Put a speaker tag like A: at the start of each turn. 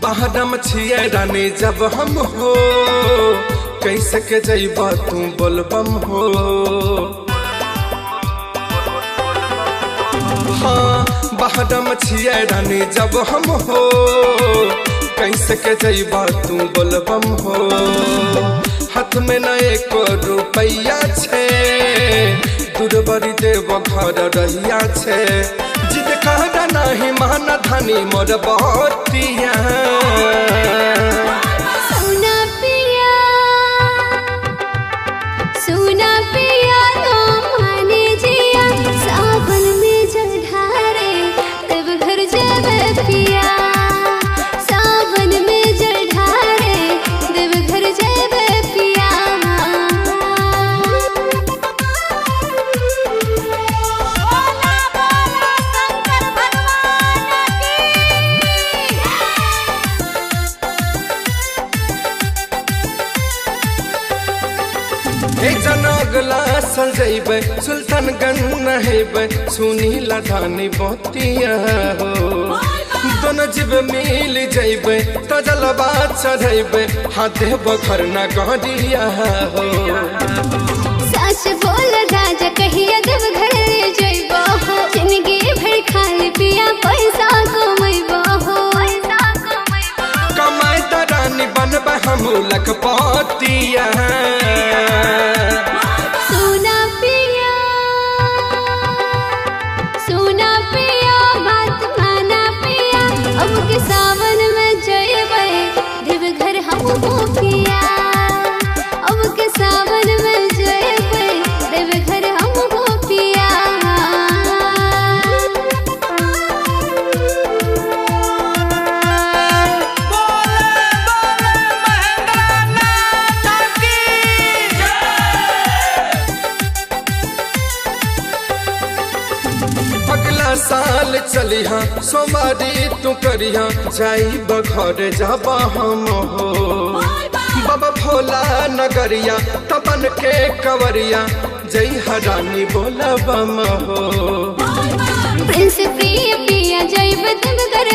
A: बहरम छिए रानी जब हम हो, कैसे के जइबा तू बोलबम हो। हाँ बहरम छिए रानी जब हम हो, कैसे के जइबा तू बोलबम हो। हाथ में न एको रुपैया छे, दूरबरी देव घर रहिया छे। जिद कहना नहीं मान धनी मोर बहतिया।
B: सुना पिया लो माने जिया, सावन में जल ढारे तब घर जावे पिया। सावन में जल ढारे तब घर जावे पिया। बोला बोला शंकर भगवान
A: की। जनगला सल जइबे सुल्तानगंज नहेबे, सुनीला धानी बतिया हो। दोनों जीव मिल जइबे तो जलवा चढ़ेबे, हाँ देव घर न गड़िया हो।
B: सच बोल राजा कहिया देव घर ले जइबो हो। जिंदगी भर खाली पिया पैसा कमैबो हो।
A: कमाई रानी बनबे हम लखपतिया।
B: सुना पिया बात माना पिया, अब के सावन में जइबे देव घर हम हो पिया। अब के सावन में जइबे देव घर हम हो पिया।
A: अगला साल चलिहा सोमवारी तू करिहा, जाई बघर जाबा हम हो। बाबा भोला नगरिया तबन के कवरिया, जई हरानी बोला बम हो।
B: प्रिंस प्रिय पिया जइब देव घर